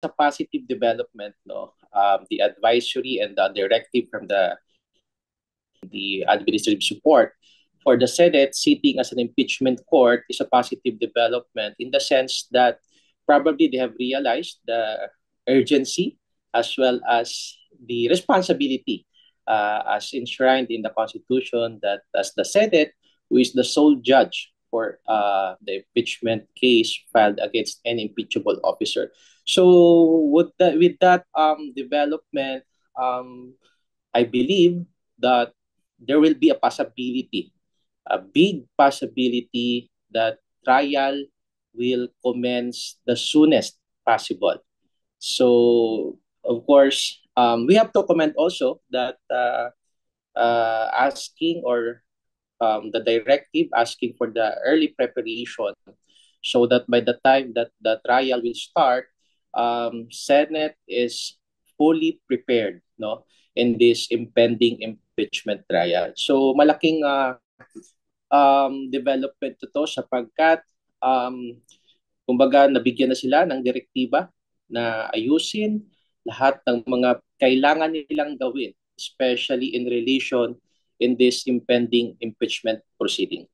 a positive development, no? The advisory and the directive from the administrative support for the Senate sitting as an impeachment court is a positive development in the sense that probably they have realized the urgency as well as the responsibility as enshrined in the Constitution that as the Senate, who is the sole judge for the impeachment case filed against any impeachable officer. So with that development, I believe that there will be a possibility, a big possibility that trial will commence the soonest possible. So, of course, we have to comment also that asking or the directive asking for the early preparation so that by the time that the trial will start, Senate is fully prepared, no, in this impending impeachment trial. So malaking development to sapagkat kumbaga nabigyan na sila ng direktiba na ayusin lahat ng mga kailangan nilang gawin, especially in relation in this impending impeachment proceeding.